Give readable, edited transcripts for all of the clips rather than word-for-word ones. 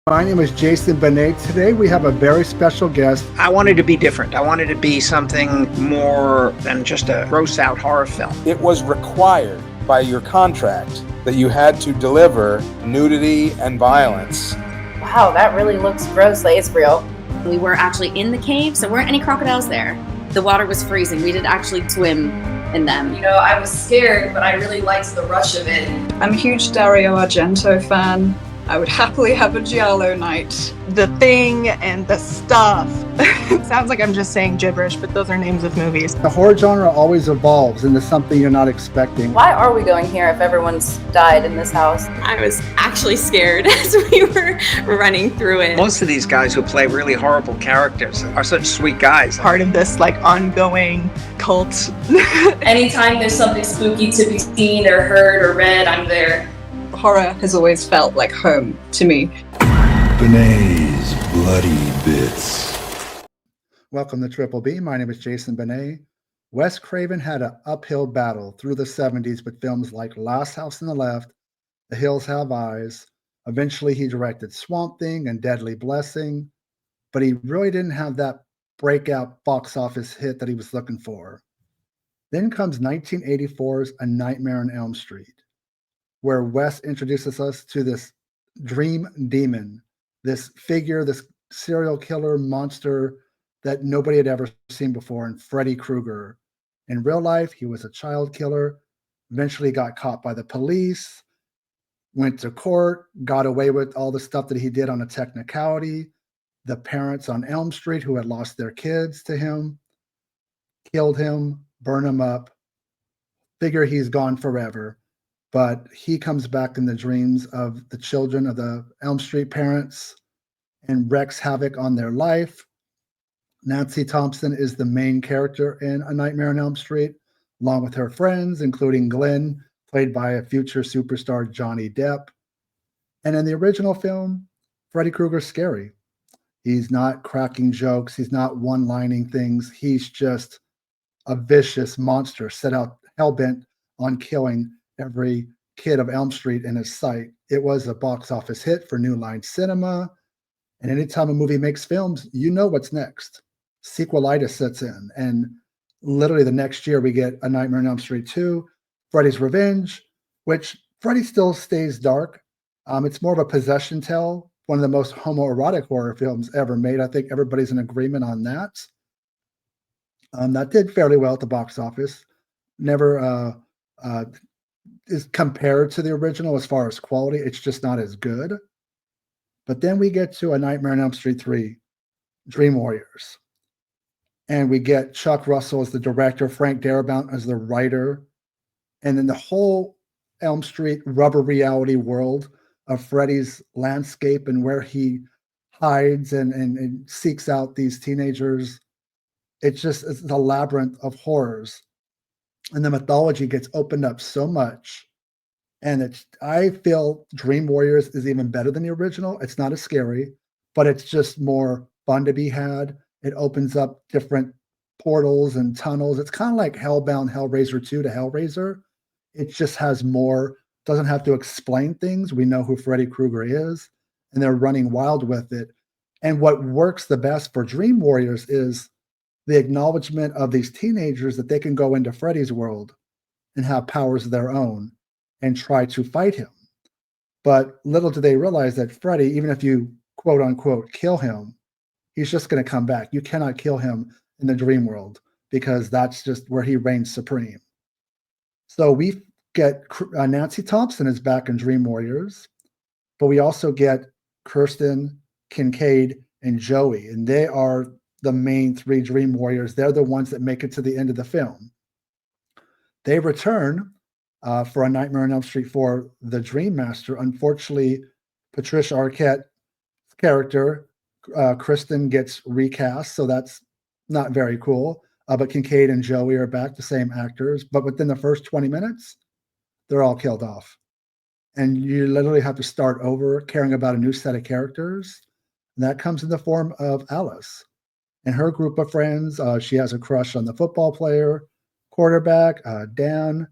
My name is Jason Benet. Today we have a very special guest. I wanted to be different. I wanted to be something more than just a gross out horror film. It was required by your contract that you had to deliver nudity and violence. Wow, that really looks gross. Like, it's real. We were actually in the cave, so there weren't any crocodiles there. The water was freezing. We didn't actually swim in them. You know, I was scared, but I really liked the rush of it. I'm a huge Dario Argento fan. I would happily have a giallo night. The Thing and The Stuff. It sounds like I'm just saying gibberish, but those are names of movies. The horror genre always evolves into something you're not expecting. Why are we going here if everyone's died in this house? I was actually scared as we were running through it. Most of these guys who play really horrible characters are such sweet guys. Part of this ongoing cult. Anytime there's something spooky to be seen or heard or read, I'm there. Horror has always felt like home to me. Benet's Bloody Bits. Welcome to Triple B. My name is Jason Benet. Wes Craven had an uphill battle through the 70s with films like Last House on the Left, The Hills Have Eyes. Eventually he directed Swamp Thing and Deadly Blessing, but he really didn't have that breakout box office hit that he was looking for. Then comes 1984's A Nightmare on Elm Street, where Wes introduces us to this dream demon, this figure, this serial killer monster that nobody had ever seen before, and Freddy Krueger. In real life, he was a child killer, eventually got caught by the police, went to court, got away with all the stuff that he did on a technicality. The parents on Elm Street who had lost their kids to him, killed him, burned him up, figure he's gone forever. But he comes back in the dreams of the children of the Elm Street parents and wreaks havoc on their life. Nancy Thompson is the main character in A Nightmare on Elm Street, along with her friends, including Glenn, played by a future superstar Johnny Depp. And in the original film, Freddy Krueger's scary. He's not cracking jokes. He's not one-lining things. He's just a vicious monster set out hell-bent on killing every kid of Elm Street in his sight. It was a box office hit for New Line Cinema. And anytime a movie makes films, you know what's next. Sequelitis sets in. And literally the next year we get A Nightmare on Elm Street 2, Freddy's Revenge, which Freddy still stays dark. It's more of a possession tale, one of the most homoerotic horror films ever made. I think everybody's in agreement on that. That did fairly well at the box office. Never is compared to the original as far as quality. It's just not as good. But then we get to A Nightmare on Elm Street 3, Dream Warriors. And we get Chuck Russell as the director, Frank Darabont as the writer. And then the whole Elm Street rubber reality world of Freddy's landscape and where he hides and seeks out these teenagers. It's a labyrinth of horrors. And the mythology gets opened up so much. And I feel Dream Warriors is even better than the original. It's not as scary, but it's just more fun to be had. It opens up different portals and tunnels. It's kind of like Hellbound Hellraiser 2 to Hellraiser. It just has more, doesn't have to explain things. We know who Freddy Krueger is, and they're running wild with it. And what works the best for Dream Warriors is the acknowledgement of these teenagers that they can go into Freddy's world and have powers of their own and try to fight him. But little do they realize that Freddy, even if you quote unquote kill him, he's just going to come back. You cannot kill him in the dream world because that's just where he reigns supreme. So we get Nancy Thompson is back in Dream Warriors, but we also get Kirsten, Kincaid, and Joey, and they are the main three Dream Warriors. They're the ones that make it to the end of the film. They return for A Nightmare on Elm Street 4, The Dream Master. Unfortunately, Patricia Arquette's character, Kristen, gets recast, so that's not very cool. But Kincaid and Joey are back, the same actors. But within the first 20 minutes, they're all killed off. And you literally have to start over caring about a new set of characters. And that comes in the form of Alice and her group of friends. She has a crush on the football player, quarterback, Dan,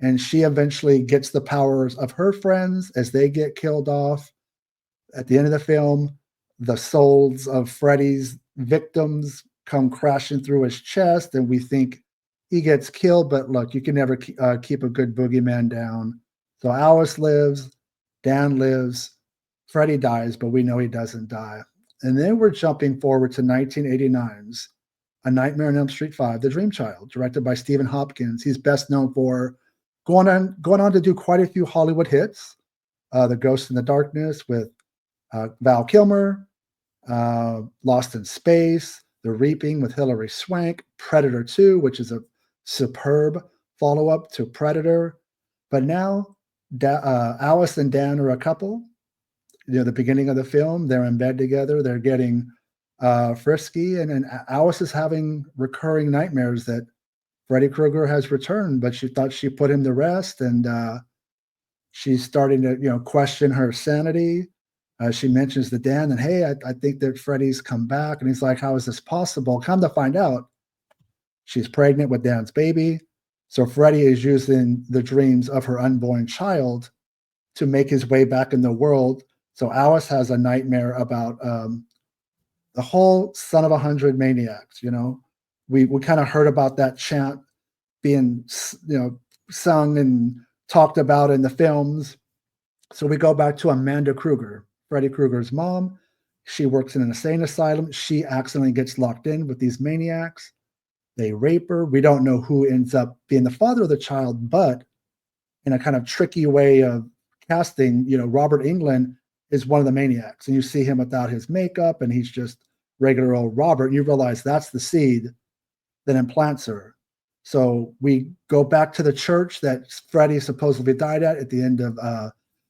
and she eventually gets the powers of her friends as they get killed off. At the end of the film, the souls of Freddy's victims come crashing through his chest, and we think he gets killed. But look, you can never keep a good boogeyman down. So Alice lives, Dan lives, Freddy dies, but we know he doesn't die. And then we're jumping forward to 1989's A Nightmare on Elm Street 5, The Dream Child, directed by Stephen Hopkins. He's best known for going on to do quite a few Hollywood hits. The Ghost in the Darkness with Val Kilmer, Lost in Space, The Reaping with Hilary Swank, Predator 2, which is a superb follow-up to Predator. But now Alice and Dan are a couple. The beginning of the film, they're in bed together. They're getting frisky, and Alice is having recurring nightmares that Freddy Krueger has returned, but she thought she put him to rest, and she's starting to question her sanity. She mentions to Dan that, hey, I think that Freddy's come back, and he's like, how is this possible? Come to find out, she's pregnant with Dan's baby. So Freddy is using the dreams of her unborn child to make his way back in the world. So Alice has a nightmare about the whole son of 100 maniacs. We kind of heard about that chant being sung and talked about in the films. So we go back to Amanda Krueger, Freddy Krueger's mom. She works in an insane asylum. She accidentally gets locked in with these maniacs. They rape her. We don't know who ends up being the father of the child, but in a kind of tricky way of casting, Robert Englund is one of the maniacs, and you see him without his makeup, and he's just regular old Robert, and you realize that's the seed that implants her. So we go back to the church that Freddy supposedly died at the end of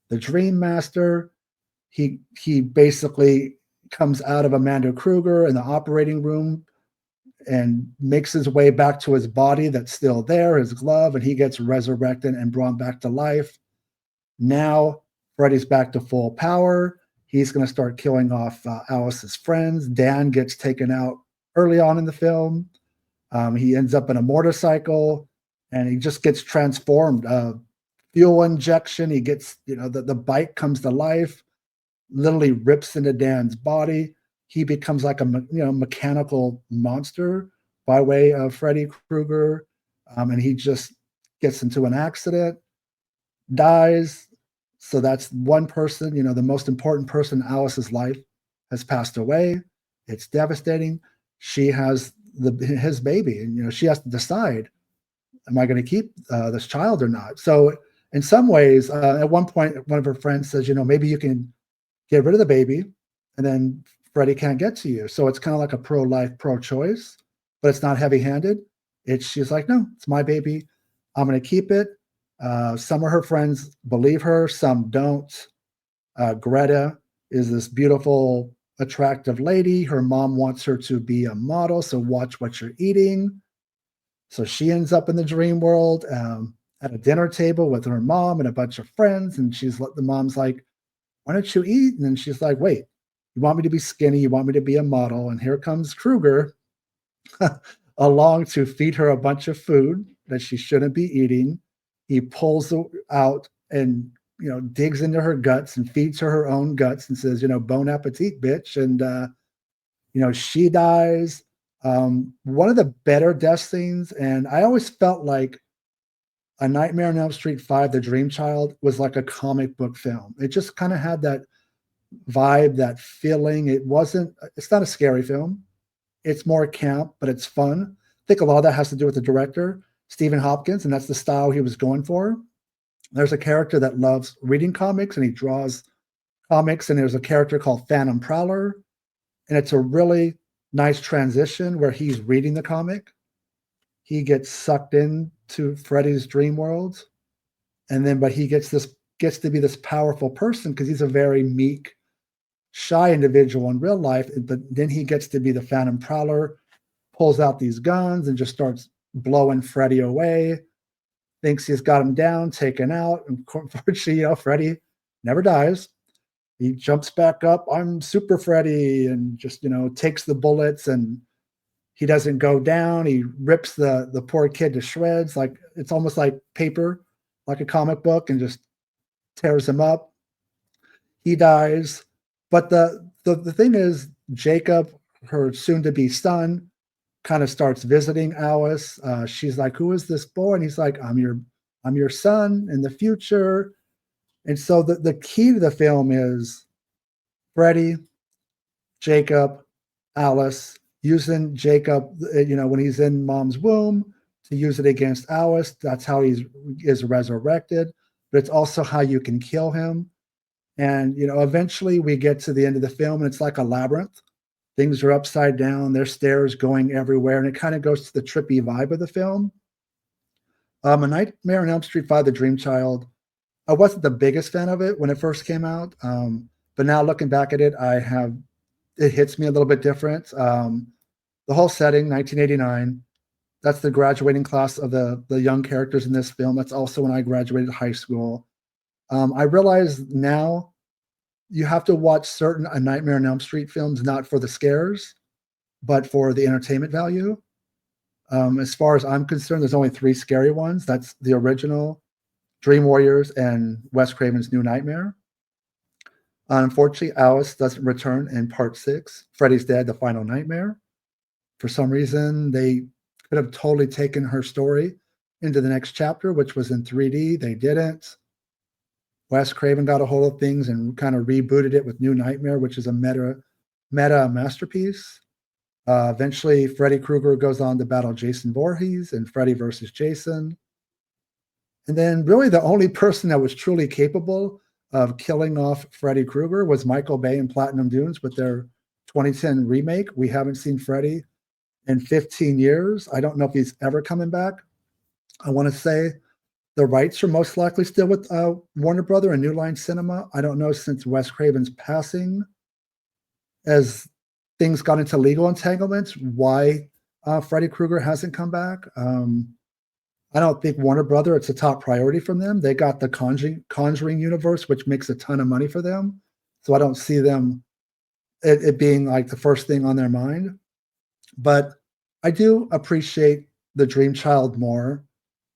The Dream Master. He basically comes out of Amanda Krueger in the operating room and makes his way back to his body that's still there, his glove, and he gets resurrected and brought back to life. Now Freddy's back to full power. He's going to start killing off Alice's friends. Dan gets taken out early on in the film. He ends up in a motorcycle, and he just gets transformed. Fuel injection. He gets, the bike comes to life, literally rips into Dan's body. He becomes like a mechanical monster by way of Freddy Krueger, and he just gets into an accident, dies. So that's one person, the most important person in Alice's life has passed away. It's devastating. She has his baby, and she has to decide, am I going to keep this child or not? So in some ways, at one point, one of her friends says, maybe you can get rid of the baby, and then Freddy can't get to you. So it's kind of like a pro-life, pro-choice, but it's not heavy-handed. She's like, no, it's my baby. I'm going to keep it. Some of her friends believe her, some don't. Greta is this beautiful, attractive lady. Her mom wants her to be a model, so watch what you're eating. So she ends up in the dream world at a dinner table with her mom and a bunch of friends, and the mom's like, why don't you eat? And then she's like, wait, you want me to be skinny? You want me to be a model? And here comes Krueger along to feed her a bunch of food that she shouldn't be eating. He pulls out and, digs into her guts and feeds her own guts and says, bon appetit, bitch. And, she dies. One of the better death scenes, and I always felt like A Nightmare on Elm Street 5, The Dream Child, was like a comic book film. It just kind of had that vibe, that feeling. It's not a scary film. It's more camp, but it's fun. I think a lot of that has to do with the director, Stephen Hopkins, and that's the style he was going for. There's a character that loves reading comics, and he draws comics, and there's a character called Phantom Prowler, and it's a really nice transition where he's reading the comic. He gets sucked into Freddy's dream world, but he gets to be this powerful person because he's a very meek, shy individual in real life, but then he gets to be the Phantom Prowler, pulls out these guns and just starts blowing Freddy away, thinks he's got him down, taken out. And unfortunately, Freddy never dies. He jumps back up. I'm Super Freddy, and just, takes the bullets, and he doesn't go down. He rips the poor kid to shreds. Like, it's almost like paper, like a comic book, and just tears him up. He dies. But the thing is, Jacob, her soon-to-be son, kind of starts visiting Alice. She's like, "Who is this boy?" And he's like, I'm your son in the future." And so the key to the film is Freddy, Jacob, Alice, using Jacob, when he's in mom's womb, to use it against Alice. That's how he is resurrected. But it's also how you can kill him. And eventually we get to the end of the film, and it's like a labyrinth. Things are upside down. There's stairs going everywhere, and it kind of goes to the trippy vibe of the film. A Nightmare on Elm Street 5: The Dream Child. I wasn't the biggest fan of it when it first came out, but now looking back at it, it hits me a little bit different. The whole setting, 1989. That's the graduating class of the young characters in this film. That's also when I graduated high school. I realize now you have to watch certain A Nightmare on Elm Street films not for the scares, but for the entertainment value. As far as I'm concerned, there's only 3 scary ones. That's the original, Dream Warriors, and Wes Craven's New Nightmare. Unfortunately, Alice doesn't return in part 6. Freddy's Dead: The Final Nightmare. For some reason, they could have totally taken her story into the next chapter, which was in 3D. They didn't. Wes Craven got a hold of things and kind of rebooted it with New Nightmare, which is a meta masterpiece. Eventually, Freddy Krueger goes on to battle Jason Voorhees in Freddy versus Jason. And then really the only person that was truly capable of killing off Freddy Krueger was Michael Bay and Platinum Dunes with their 2010 remake. We haven't seen Freddy in 15 years. I don't know if he's ever coming back. I want to say the rights are most likely still with Warner Brother and New Line Cinema. I don't know, since Wes Craven's passing, as things got into legal entanglements, why Freddy Krueger hasn't come back. I don't think Warner Brother, it's a top priority from them. They got the Conjuring universe, which makes a ton of money for them. So I don't see them it being like the first thing on their mind. But I do appreciate The Dream Child more.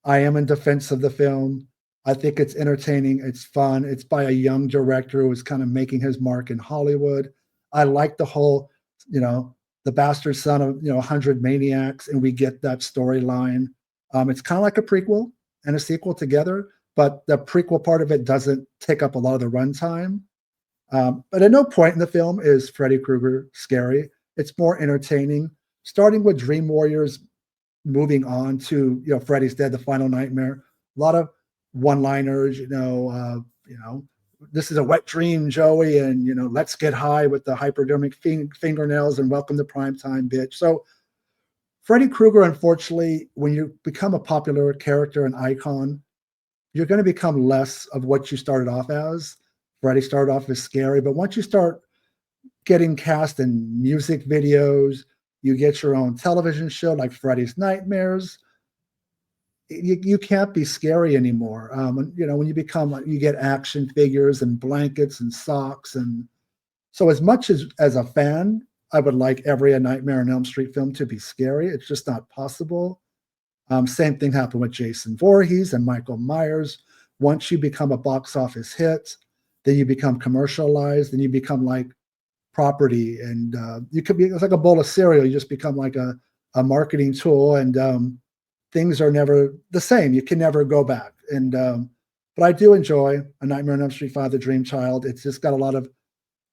I am in defense of the film. I think it's entertaining. It's fun. It's by a young director who is kind of making his mark in Hollywood. I like the whole, the bastard son of, 100 maniacs, and we get that storyline. It's kind of like a prequel and a sequel together, but the prequel part of it doesn't take up a lot of the runtime. But at no point in the film is Freddy Krueger scary. It's more entertaining, starting with Dream Warriors, moving on to Freddy's Dead: The Final Nightmare. A lot of one-liners, this is a wet dream, Joey, and let's get high with the hypodermic fingernails and welcome to primetime, bitch. So Freddy Krueger, unfortunately, when you become a popular character and icon, you're going to become less of what you started off as. Freddy started off as scary, but once you start getting cast in music videos, you get your own television show like Freddy's Nightmares, you can't be scary anymore. When you get action figures and blankets and socks. And so as much as a fan, I would like every A Nightmare on Elm Street film to be scary. It's just not possible. Same thing happened with Jason Voorhees and Michael Myers. Once you become a box office hit, then you become commercialized, then you become like property, and it's like a bowl of cereal. You just become like a marketing tool, and things are never the same. You can never go back. And but I do enjoy A Nightmare on Elm Street 5: The Dream Child. It's just got a lot of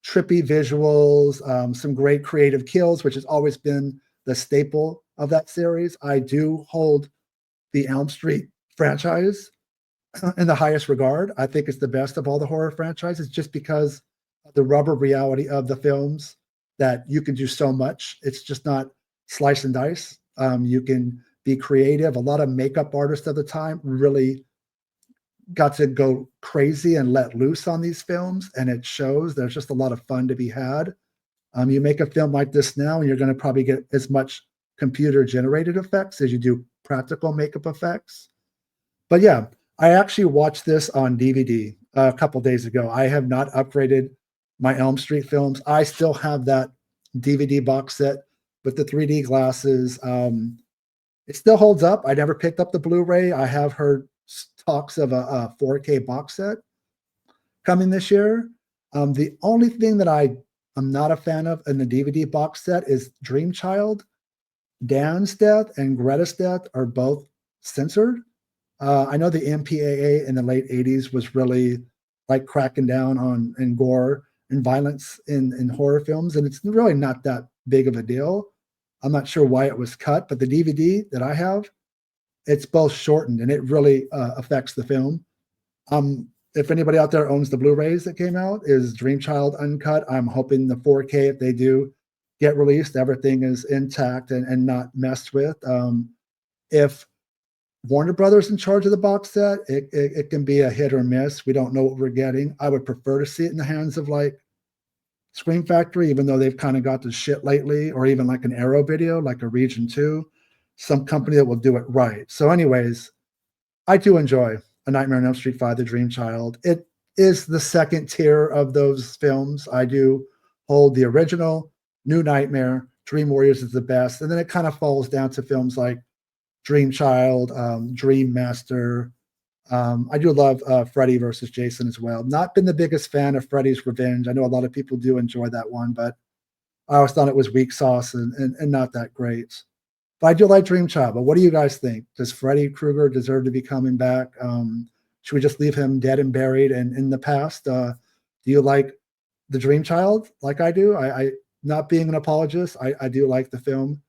trippy visuals, some great creative kills, which has always been the staple of that series. I do hold the Elm Street franchise in the highest regard. I think it's the best of all the horror franchises, just because of the rubber reality of the films, that you can do so much. It's just not slice and dice. You can be creative. A lot of makeup artists at the time really got to go crazy and let loose on these films, and it shows. There's just a lot of fun to be had. You make a film like this now, and you're going to probably get as much computer generated effects as you do practical makeup effects. But yeah, I actually watched this on DVD a couple days ago. I have not upgraded my Elm Street films. I still have that DVD box set with the 3D glasses. It still holds up. I never picked up the Blu-ray. I have heard talks of a 4K box set coming this year. The only thing that I'm not a fan of in the DVD box set is Dream Child. Dan's death and Greta's death are both censored. I know the MPAA in the late 80s was really like cracking down on and gore and violence in horror films, and it's really not that big of a deal. I'm not sure why it was cut, but the DVD that I have, it's both shortened and it really affects the film. If anybody out there owns the Blu-rays that came out, is Dream Child uncut? I'm hoping the 4K, if they do get released, everything is intact and not messed with. If Warner Brothers in charge of the box set, it can be a hit or miss. We don't know what we're getting. I would prefer to see it in the hands of like Scream Factory, even though they've kind of got the shit lately, or even like an Arrow Video, like a Region 2, some company that will do it right. So anyways, I do enjoy A Nightmare on Elm Street 5, The Dream Child. It is the second tier of those films. I do hold the original, New Nightmare, Dream Warriors is the best. And then it kind of falls down to films like Dream Child, Dream Master. I do love Freddy versus Jason as well. Not been the biggest fan of Freddy's Revenge. I know a lot of people do enjoy that one, but I always thought it was weak sauce and not that great. But I do like Dream Child. But what do you guys think? Does Freddy Krueger deserve to be coming back? Should we just leave him dead and buried and in the past? Do you like the Dream Child like I do? I not being an apologist, I do like the film.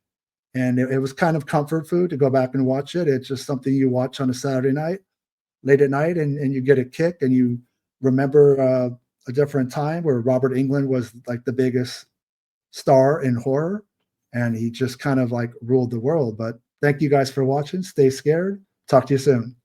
And it was kind of comfort food to go back and watch it. It's just something you watch on a Saturday night, late at night, and you get a kick and you remember a different time where Robert Englund was like the biggest star in horror, and he just kind of like ruled the world. But thank you guys for watching. Stay scared. Talk to you soon.